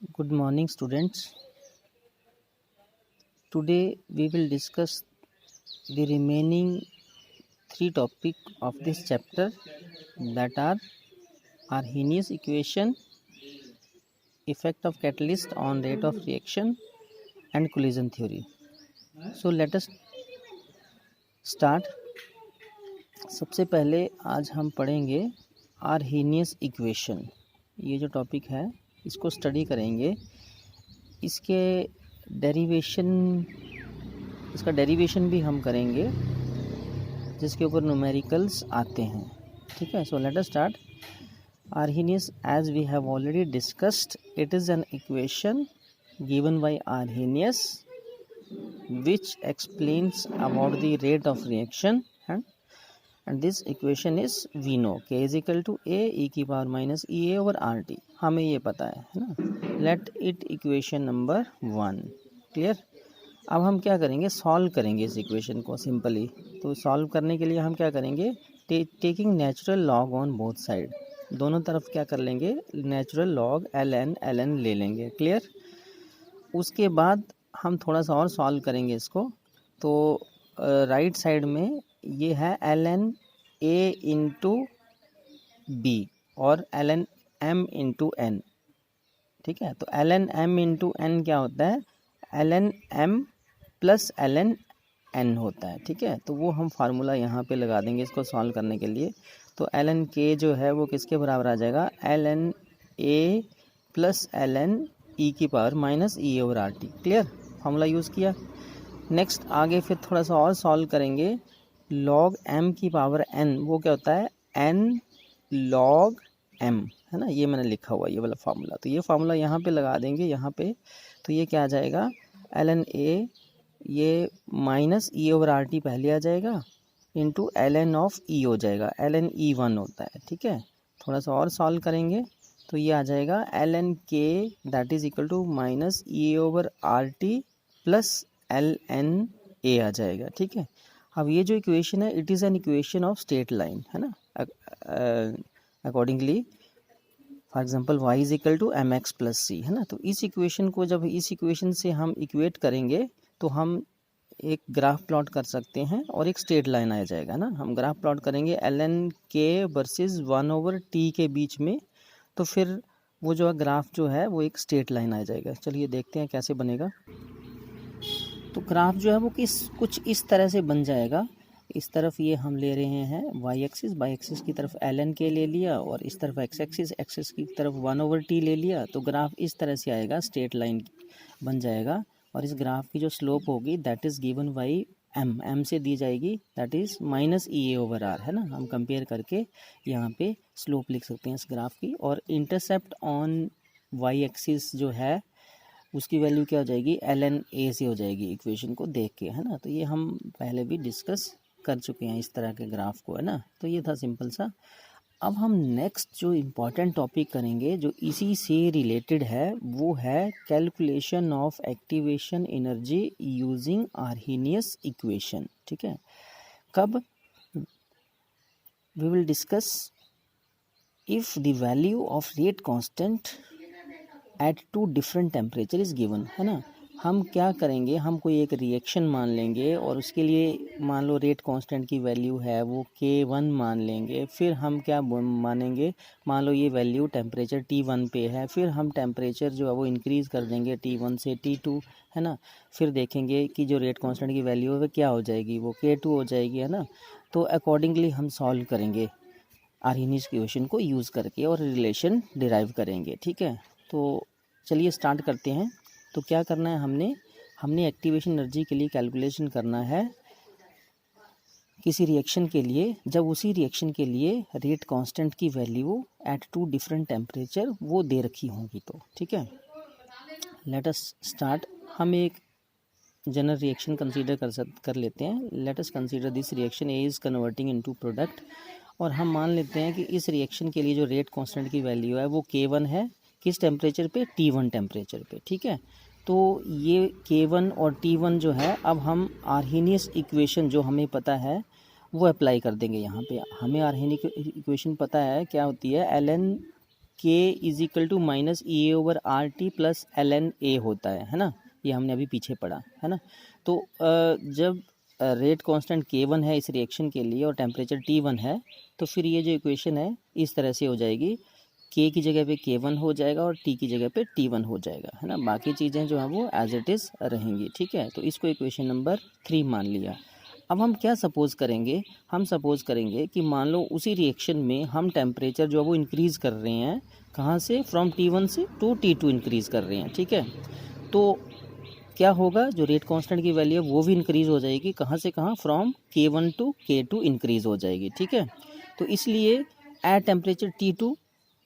Good morning, students. Today we will discuss the remaining three topics of this chapter, that are Arrhenius equation, effect of catalyst on rate of reaction, and collision theory. So let us start. सबसे पहले आज हम पढ़ेंगे Arrhenius equation. ये जो topic है इसको study करेंगे. इसके इसका डेरिवेशन भी हम करेंगे, जिसके ऊपर न्यूमेरिकल्स आते हैं. ठीक है. So let us start. Arrhenius, as we have already discussed, it is an equation given by Arrhenius which explains about the rate of reaction, and this equation is we know k is equal to a e की power minus E A over R T. हमें ये पता है ना. Let it equation number 1. Clear. अब हम क्या करेंगे, सॉल्व करेंगे इस इक्वेशन को सिंपली. तो सॉल्व करने के लिए हम क्या करेंगे, taking natural log on both side. दोनों तरफ क्या कर लेंगे, नेचुरल लॉग एल एन ले लेंगे. क्लियर. उसके बाद हम थोड़ा सा और सॉल्व करेंगे इसको. तो राइट साइड में ये है L N A into B और L N M into N. ठीक है. तो L N M into N क्या होता है, L N M plus L N N होता है. ठीक है. तो वो हम फार्मूला यहाँ पे लगा देंगे इसको सॉल्व करने के लिए. तो एल एन के जो है वो किसके बराबर आ जाएगा, L N A plus L N E की power minus E over R T. Clear. Formula use किया. नेक्स्ट आगे फिर थोड़ा सा और सॉल्व करेंगे. लॉग एम की पावर एन वो क्या होता है, एन लॉग एम, है ना. ये मैंने लिखा हुआ ये वाला फार्मूला. तो ये फार्मूला यहाँ पे लगा देंगे यहाँ पे. तो ये क्या आ जाएगा, एल एन ए ये minus E over R T पहले आ जाएगा इंटू एल एन ऑफ ई हो जाएगा. एल एन ई 1 होता है. ठीक है. थोड़ा सा और सॉल्व करेंगे तो ये आ जाएगा L N K that is equal to minus E over R T plus L N A आ जाएगा. ठीक है. अब ये जो इक्वेशन है it is an equation of straight line, है ना. Accordingly for example y is equal to M X plus C, है ना. तो इस इक्वेशन को जब इस इक्वेशन से हम इक्वेट करेंगे तो हम एक ग्राफ प्लॉट कर सकते हैं और एक स्ट्रेट लाइन आ जाएगा ना. हम ग्राफ प्लॉट करेंगे एल एन के वर्सेस 1 ओवर टी के बीच में. तो फिर वो जो ग्राफ जो है वो एक स्ट्रेट लाइन आ जाएगा. चलिए देखते हैं कैसे बनेगा. तो ग्राफ जो है वो कुछ इस तरह से बन जाएगा. इस तरफ ये हम ले रहे हैं वाई एक्सिस, वाई एक्सिस की तरफ एल एन के ले लिया और इस तरफ एक्स एक्सिस की तरफ 1 ओवर टी ले लिया. तो ग्राफ इस तरह से आएगा, स्ट्रेट लाइन बन जाएगा. और इस ग्राफ की जो स्लोप होगी that is given by M से दी जाएगी, that is minus E A over R, है ना. हम कंपेयर करके यहाँ पे स्लोप लिख सकते हैं इस ग्राफ की. और इंटरसेप्ट ऑन वाई एक्सिस जो है उसकी वैल्यू क्या हो जाएगी, एल एन ए से हो जाएगी इक्वेशन को देख के, है ना. तो ये हम पहले भी डिस्कस कर चुके हैं इस तरह के ग्राफ को, है ना. तो ये था सिंपल सा. अब हम नेक्स्ट जो इम्पॉर्टेंट टॉपिक करेंगे जो इसी से रिलेटेड है वो है calculation of activation energy using Arrhenius equation. ठीक है. कब, we will discuss if the value of rate constant at 2 different temperature is given, है ना. हम क्या करेंगे, हम कोई एक रिएक्शन मान लेंगे और उसके लिए मान लो रेट कांस्टेंट की वैल्यू है वो K1 मान लेंगे. फिर हम क्या मानेंगे, मान लो ये वैल्यू टेम्परेचर T1 पे है, फिर हम टेम्परेचर जो है वो इंक्रीज़ कर देंगे T1 से T2, है ना. फिर देखेंगे कि जो रेट कांस्टेंट की वैल्यू है वो क्या हो जाएगी, वो K2 हो जाएगी, है ना. तो अकॉर्डिंगली हम सॉल्व करेंगे आर्हेनियस इक्वेशन को यूज़ करके और रिलेशन डिराइव करेंगे. ठीक है. तो चलिए स्टार्ट करते हैं. तो क्या करना है, हमने एक्टिवेशन एनर्जी के लिए कैलकुलेशन करना है किसी रिएक्शन के लिए जब उसी रिएक्शन के लिए रेट कांस्टेंट की वैल्यू एट 2 डिफरेंट टेम्परेचर वो दे रखी होंगी. तो ठीक है, लेट अस स्टार्ट. हम एक जनरल रिएक्शन कंसीडर कर लेते हैं. Let us consider this reaction A is converting into product. और हम मान लेते हैं कि इस रिएक्शन के लिए जो रेट कांस्टेंट की वैल्यू है वो K1 है. किस टेम्परेचर पे, T1 टेम्परेचर पे. ठीक है. तो ये K1 और T1 जो है, अब हम आर्हेनियस इक्वेशन जो हमें पता है वो अप्लाई कर देंगे यहाँ पे. हमें आर्हेनियस इक्वेशन पता है क्या होती है, L N K is equal to minus E A over R T plus L N A होता है ना, ये हमने अभी पीछे पढ़ा है ना। तो जब रेट कांस्टेंट K1 है इस रिएक्शन के लिए और टेम्परेचर T1 है, तो फिर ये जो इक्वेशन है इस तरह से हो जाएगी, K की जगह पे K1 हो जाएगा और T की जगह पे T1 हो जाएगा, है ना। बाकी चीज़ें जो हैं वो एज इट इज़ रहेंगी, ठीक है। तो इसको इक्वेशन नंबर 3 मान लिया। अब हम क्या सपोज़ करेंगे, हम सपोज़ करेंगे कि मान लो उसी रिएक्शन में हम टेम्परेचर जो है वो इंक्रीज़ कर रहे हैं, कहाँ से, फ्रॉम T1 से टू T2 इंक्रीज़ कर रहे हैं, ठीक है। तो क्या होगा, जो रेट कांस्टेंट की वैल्यू है वो भी इंक्रीज़ हो जाएगी, कहाँ से कहाँ, from K1 to K2 increase हो जाएगी, ठीक है। तो इसलिए एट टेम्परेचर T2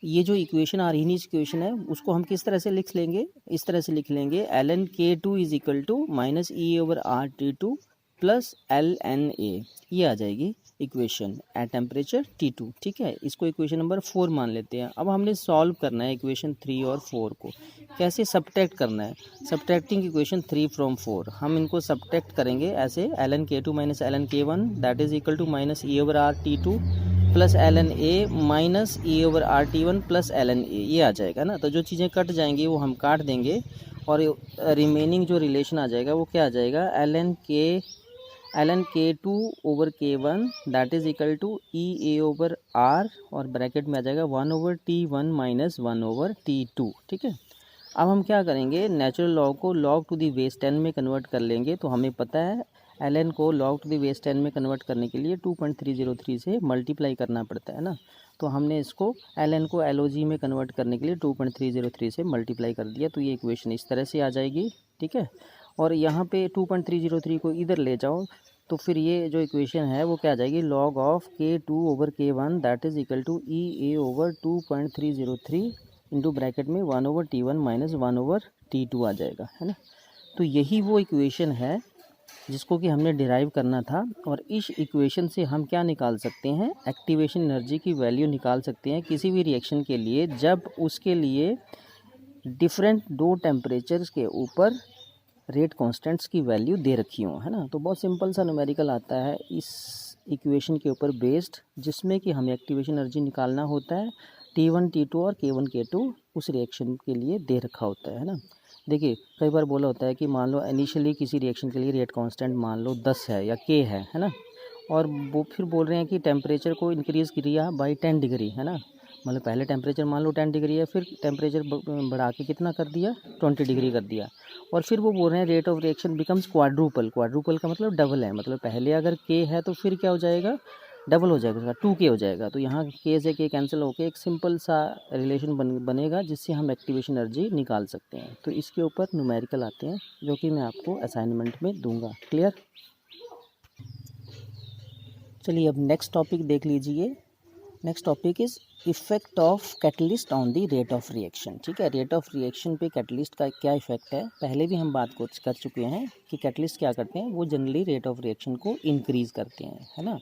ये जो इक्वेशन आ रही है, इक्वेशन है, उसको हम किस तरह से लिख लेंगे, इस तरह से लिख लेंगे, ln K2 is equal to minus E over R T2 plus ln A, ये आ जाएगी इक्वेशन एट टेम्परेचर T2, ठीक है। इसको इक्वेशन नंबर 4 मान लेते हैं। अब हमने सॉल्व करना है इक्वेशन 3 और 4 को, कैसे सब्ट्रैक्ट करना है, सब्ट्रैक्टिंग इक्वेशन 3 फ्रॉम 4, हम इनको सब्ट्रैक्ट करेंगे ऐसे, ln K2 minus ln K1 that is equal to minus E over R T2 plus ln A minus E over R T1 plus ln A, ये आ जाएगा ना। तो जो चीज़ें कट जाएंगी वो हम काट देंगे और रिमेनिंग जो रिलेशन आ जाएगा वो क्या आ जाएगा, ln K2 over K1 that is equal to E A over R और ब्रैकेट में आ जाएगा 1 over T1 minus 1 over T2, ठीक है। अब हम क्या करेंगे, नेचुरल लॉग को log टू दी बेस 10 में कन्वर्ट कर लेंगे। तो हमें पता है ln को log टू दी बेस 10 में कन्वर्ट करने के लिए 2.303 से मल्टीप्लाई करना पड़ता है ना। तो हमने इसको ln को LOG में कन्वर्ट करने के लिए 2.303 से मल्टीप्लाई कर दिया, तो ये इक्वेशन इस तरह से आ जाएगी, ठीक है। और यहाँ पे 2.303 को इधर ले जाओ तो फिर ये जो इक्वेशन है वो क्या आ जाएगी, log of K2 over K1 that is equal to E A over 2.303 into bracket में 1 over T1 minus 1 over T2 आ जाएगा, है ना। तो यही वो इक्वेशन है जिसको कि हमने डिराइव करना था। और इस इक्वेशन से हम क्या निकाल सकते हैं, एक्टिवेशन एनर्जी की वैल्यू निकाल सकते हैं किसी भी रिएक्शन के लिए जब उसके लिए डिफरेंट दो टेम्परेचर्स के ऊपर रेट कांस्टेंट्स की वैल्यू दे रखी हो, है ना। तो बहुत सिंपल सा न्यूमेरिकल आता है इस इक्वेशन के ऊपर बेस्ड, जिसमें कि हमें एक्टिवेशन एनर्जी निकालना होता है, T1 T2 और K1 K2 उस रिएक्शन के लिए दे रखा होता है ना। देखिए कई बार बोला होता है कि मान लो इनिशियली किसी रिएक्शन के लिए रेट कांस्टेंट मान लो 10 है या K है ना, और वो फिर बोल रहे हैं कि टेम्परेचर को इंक्रीज़ किया बाई 10 डिग्री, है ना। मतलब पहले टेम्परेचर मान लो 10 डिग्री है, फिर टेम्परेचर बढ़ा के कितना कर दिया, 20 डिग्री कर दिया, और फिर वो बोल रहे हैं rate of reaction becomes quadruple. Quadruple का मतलब डबल है, मतलब पहले अगर K है तो फिर क्या हो जाएगा, डबल हो जाएगा, उसका 2K हो जाएगा। तो यहाँ K से K कैंसिल होकर एक सिंपल सा रिलेशन बनेगा जिससे हम एक्टिवेशन एनर्जी निकाल सकते हैं। तो इसके ऊपर न्यूमेरिकल आते हैं जो कि मैं आपको असाइनमेंट में दूंगा, क्लियर। चलिए अब नेक्स्ट टॉपिक देख लीजिए। Next topic is effect of catalyst on the rate of reaction, ठीक है। रेट ऑफ रिएक्शन पे कैटलिस्ट का क्या इफेक्ट है, पहले भी हम बात कर चुके हैं कि कैटलिस्ट क्या करते हैं, वो जनरली रेट ऑफ रिएक्शन को इंक्रीज़ करते हैं, है ना।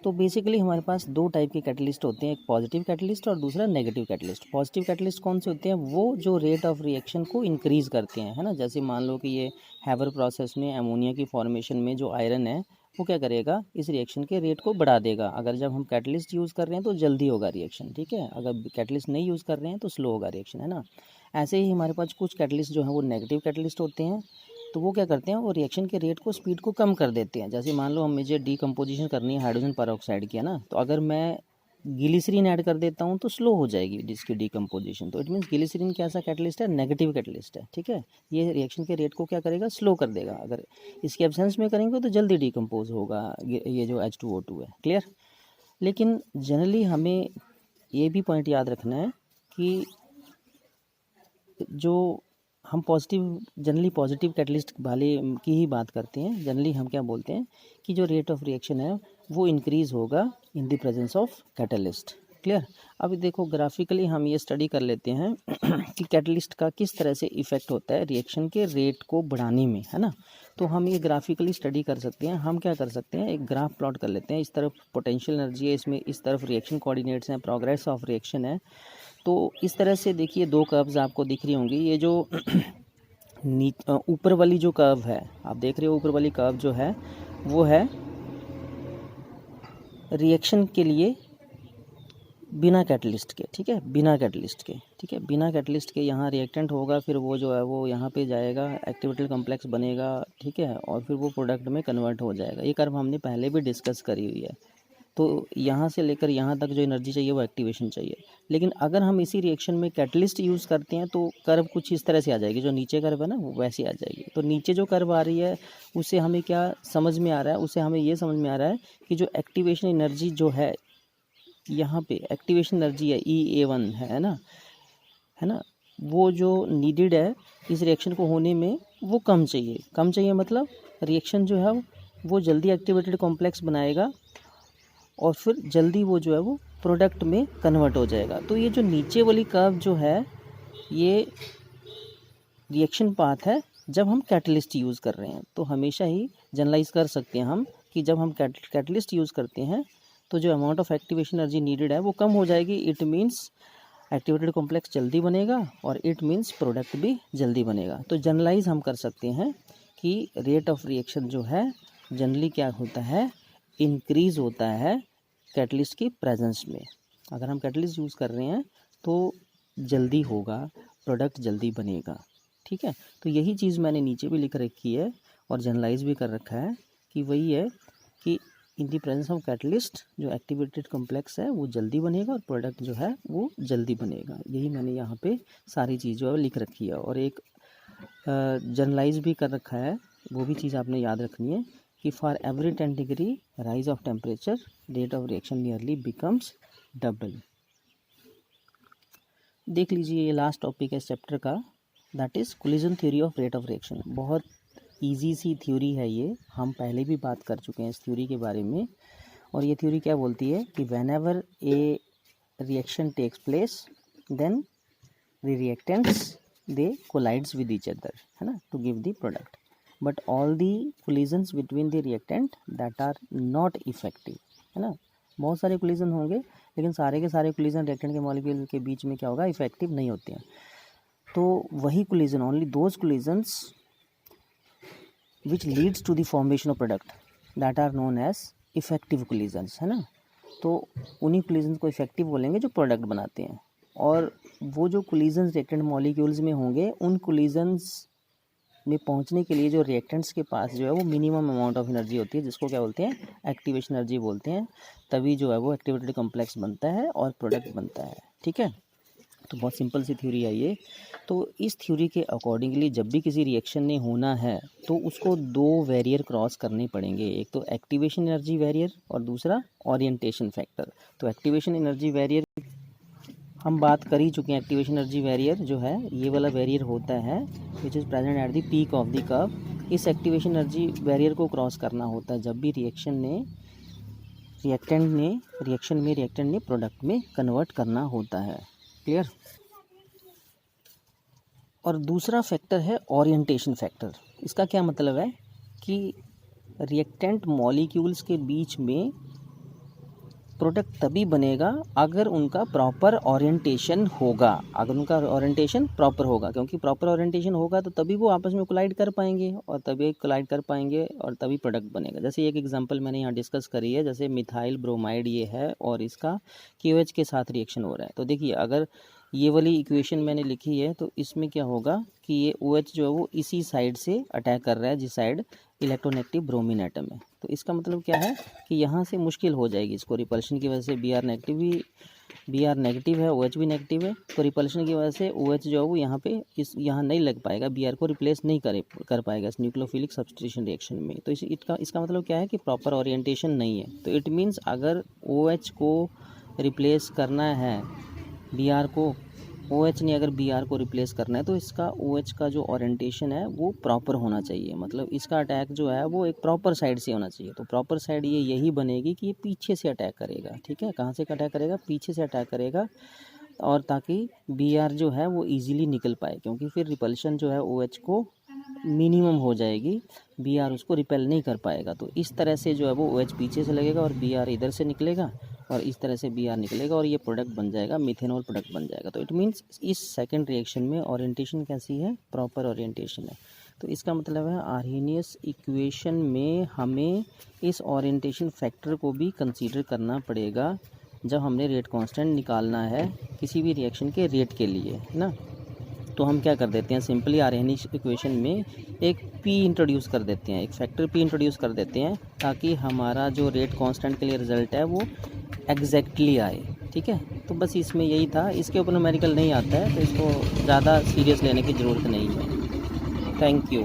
तो बेसिकली हमारे पास दो टाइप के कैटलिस्ट होते हैं, एक पॉजिटिव कैटलिस्ट और दूसरा नेगेटिव कैटलिस्ट। पॉजिटिव कैटलिस्ट कौन से होते हैं, वो जो रेट ऑफ रिएक्शन को इंक्रीज़ करते हैं, है ना। जैसे मान लो कि ये हैवर प्रोसेस में अमोनिया की फॉर्मेशन में जो आयरन है वो क्या करेगा, इस रिएक्शन के रेट को बढ़ा देगा। अगर जब हम कैटलिस्ट यूज़ कर रहे हैं तो जल्दी होगा रिएक्शन, ठीक है। अगर कैटलिस्ट नहीं यूज़ कर रहे हैं तो स्लो होगा रिएक्शन, है ना। ऐसे ही हमारे पास कुछ कैटलिस्ट जो है वो नेगेटिव कैटलिस्ट होते हैं, तो वो क्या करते हैं, वो रिएक्शन के रेट को, स्पीड को कम कर देते हैं। जैसे मान लो हम मुझे डीकम्पोजिशन करनी है हाइड्रोजन परऑक्साइड की, है ना, तो अगर मैं ग्लिसरीन ऐड कर देता हूँ तो स्लो हो जाएगी जिसकी डीकम्पोजिशन। तो इट मीन्स ग्लिसरीन कैसा कैटलिस्ट है, नेगेटिव कैटलिस्ट है, ठीक है। ये रिएक्शन के रेट को क्या करेगा, स्लो कर देगा। अगर इसके एब्सेंस में करेंगे तो जल्दी डीकम्पोज होगा ये जो H2O2 है, क्लियर। लेकिन जनरली हमें ये भी पॉइंट याद रखना है कि जो हम जनरली पॉजिटिव कैटलिस्ट वाले की ही बात करते हैं। जनरली हम क्या बोलते हैं कि जो रेट ऑफ रिएक्शन है वो इंक्रीज़ होगा in the presence of catalyst, clear. अब देखो ग्राफिकली हम ये स्टडी कर लेते हैं कि कैटलिस्ट का किस तरह से इफ़ेक्ट होता है रिएक्शन के रेट को बढ़ाने में, है ना। तो हम ये ग्राफिकली स्टडी कर सकते हैं। हम क्या कर सकते हैं, एक ग्राफ प्लॉट कर लेते हैं। इस तरफ पोटेंशियल एनर्जी है, इसमें इस तरफ रिएक्शन कोऑर्डिनेट्स हैं, प्रोग्रेस ऑफ रिएक्शन है। तो इस तरह से देखिए दो कर्व्स आपको दिख रही होंगी। ये जो ऊपर वाली जो कर्व है आप देख रहे हो, ऊपर वाली कर्व जो है वो है रिएक्शन के लिए बिना कैटलिस्ट के, ठीक है, बिना कैटलिस्ट के, ठीक है, बिना कैटलिस्ट के यहाँ रिएक्टेंट होगा, फिर वो जो है वो यहाँ पे जाएगा, एक्टिवेटेड कॉम्प्लेक्स बनेगा, ठीक है, और फिर वो प्रोडक्ट में कन्वर्ट हो जाएगा। ये कर्व हमने पहले भी डिस्कस करी हुई है। तो यहाँ से लेकर यहाँ तक जो एनर्जी चाहिए वो एक्टिवेशन चाहिए। लेकिन अगर हम इसी रिएक्शन में कैटलिस्ट यूज़ करते हैं तो कर्व कुछ इस तरह से आ जाएगी, जो नीचे कर्व है ना वो वैसी आ जाएगी। तो नीचे जो कर्व आ रही है उससे हमें क्या समझ में आ रहा है, उससे हमें ये समझ में आ रहा है कि जो एक्टिवेशन एनर्जी जो है यहाँ पे, एक्टिवेशन एनर्जी है EA1 है ना, वो जो नीडेड है इस रिएक्शन को होने में वो कम चाहिए। कम चाहिए मतलब रिएक्शन जो है वो जल्दी एक्टिवेटेड कॉम्प्लेक्स बनाएगा और फिर जल्दी वो जो है वो प्रोडक्ट में कन्वर्ट हो जाएगा। तो ये जो नीचे वाली कर्व जो है ये रिएक्शन पाथ है जब हम कैटलिस्ट यूज़ कर रहे हैं। तो हमेशा ही जनरलाइज कर सकते हैं हम कि जब हम कैटलिस्ट यूज़ करते हैं तो जो amount of activation energy needed है वो कम हो जाएगी। इट मीन्स एक्टिवेटेड कॉम्प्लेक्स जल्दी बनेगा और इट मीन्स प्रोडक्ट भी जल्दी बनेगा। तो जनरलाइज हम कर सकते हैं कि रेट ऑफ रिएक्शन जो है जनरली क्या होता है, इंक्रीज़ होता है कैटलिस्ट की प्रेजेंस में। अगर हम कैटलिस्ट यूज़ कर रहे हैं तो जल्दी होगा, प्रोडक्ट जल्दी बनेगा, ठीक है। तो यही चीज़ मैंने नीचे भी लिख रखी है और जनरलाइज भी कर रखा है कि वही है कि इन दी प्रेजेंस ऑफ कैटलिस्ट जो एक्टिवेटेड कॉम्प्लेक्स है वो जल्दी बनेगा और प्रोडक्ट जो है वो जल्दी बनेगा। यही मैंने यहाँ पे सारी चीज़ जो है लिख रखी है और एक जनरलाइज भी कर रखा है। वो भी चीज़ आपने याद रखनी है कि for every 10 degree rise of temperature rate of reaction nearly becomes double. देख लीजिए ये लास्ट टॉपिक है इस चैप्टर का, that is collision theory of rate of reaction. बहुत इजी सी थ्योरी है ये, हम पहले भी बात कर चुके हैं इस थ्योरी के बारे में। और ये थ्योरी क्या बोलती है कि whenever a reaction takes place then the reactants they collides with each other, है ना, to give the product, but all the collisions between the reactant that are not effective, है ना। बहुत सारे कोलिजन होंगे लेकिन सारे के सारे कोलिजन रिएक्टेंट के मॉलिक्यूल के बीच में क्या होगा, इफेक्टिव नहीं होते हैं। तो वही collision, only those collisions which leads to the formation of product that are known as effective collisions, है ना। तो उन्हीं collisions को effective बोलेंगे जो प्रोडक्ट बनाते हैं। और वो जो collisions reactant molecules में होंगे उन collisions में पहुंचने के लिए जो रिएक्टेंट्स के पास जो है वो मिनिमम अमाउंट ऑफ एनर्जी होती है, जिसको क्या बोलते हैं, एक्टिवेशन एनर्जी बोलते हैं। तभी जो है वो एक्टिवेटेड कॉम्प्लेक्स बनता है और प्रोडक्ट बनता है, ठीक है। तो बहुत सिंपल सी थ्योरी है ये। तो इस थ्योरी के अकॉर्डिंगली जब भी किसी रिएक्शन ने होना है तो उसको दो बैरियर क्रॉस करने पड़ेंगे, एक तो एक्टिवेशन एनर्जी बैरियर और दूसरा ओरिएंटेशन फैक्टर। तो एक्टिवेशन एनर्जी बैरियर हम बात कर ही चुके हैं। एक्टिवेशन एनर्जी बैरियर जो है ये वाला बैरियर होता है which is present at the peak of the curve. इस एक्टिवेशन एनर्जी बैरियर को क्रॉस करना होता है जब भी रिएक्शन में रिएक्टेंट ने प्रोडक्ट में कन्वर्ट करना होता है। क्लियर। और दूसरा फैक्टर है ओरिएंटेशन फैक्टर। इसका क्या मतलब है कि रिएक्टेंट मॉलिक्यूल्स के बीच में प्रोडक्ट तभी बनेगा अगर उनका प्रॉपर ओरिएंटेशन होगा, अगर उनका ओरिएंटेशन प्रॉपर होगा, क्योंकि प्रॉपर ओरिएंटेशन होगा तो तभी वो आपस में कोलाइड कर पाएंगे और तभी प्रोडक्ट बनेगा। जैसे एक एग्जांपल मैंने यहाँ डिस्कस करी है, जैसे मिथाइल ब्रोमाइड ये है और इसका KOH के साथ रिएक्शन हो रहा है। तो देखिए अगर ये वाली इक्वेशन मैंने लिखी है तो इसमें क्या होगा कि ये OH जो है वो इसी साइड से अटैक कर रहा है जिस साइड इलेक्ट्रोनेगेटिव ब्रोमीन एटम है। तो इसका मतलब क्या है कि यहाँ से मुश्किल हो जाएगी इसको, रिपल्शन की वजह से Br नेगेटिव है, OH भी नेगेटिव है, तो रिपल्शन की वजह से OH जो है वो यहाँ नहीं लग पाएगा, Br को रिप्लेस नहीं कर पाएगा इस न्यूक्लियोफिलिक सब्स्टिट्यूशन रिएक्शन में। तो इसका मतलब क्या है कि प्रॉपर ओरिएंटेशन नहीं है। तो इट मीन्स अगर OH को रिप्लेस करना है Br को, OH ने अगर Br को रिप्लेस करना है तो इसका OH का जो ओरिएंटेशन है वो प्रॉपर होना चाहिए, मतलब इसका अटैक जो है वो एक प्रॉपर साइड से होना चाहिए। तो प्रॉपर साइड ये यही बनेगी कि ये पीछे से अटैक करेगा, ठीक है। कहाँ से अटैक करेगा, पीछे से अटैक करेगा, और ताकि Br जो है वो ईजिली निकल पाए, क्योंकि फिर रिपल्शन जो है OH को मिनिमम हो जाएगी, Br उसको रिपेल नहीं कर पाएगा। तो इस तरह से जो है वो OH पीछे से लगेगा और Br इधर से निकलेगा और इस तरह से Br निकलेगा और ये प्रोडक्ट बन जाएगा, मिथेनॉल प्रोडक्ट बन जाएगा। तो इट मीन्स इस सेकंड रिएक्शन में ओरिएंटेशन कैसी है, प्रॉपर ओरिएंटेशन है। तो इसका मतलब है आर्हेनियस इक्वेशन में हमें इस ओरिएंटेशन फैक्टर को भी कंसीडर करना पड़ेगा जब हमने रेट कांस्टेंट निकालना है किसी भी रिएक्शन के रेट के लिए, है ना, तो हम क्या कर देते हैं, सिंपली आर्हेनिक इक्वेशन में एक p इंट्रोड्यूस कर देते हैं, एक फैक्टर p इंट्रोड्यूस कर देते हैं, ताकि हमारा जो रेट कांस्टेंट के लिए रिजल्ट है वो एग्जैक्टली आए। ठीक है, तो बस इसमें यही था, इसके ऊपर न्यूमेरिकल नहीं आता है, तो इसको ज़्यादा सीरियस लेने की ज़रूरत नहीं है। Thank you.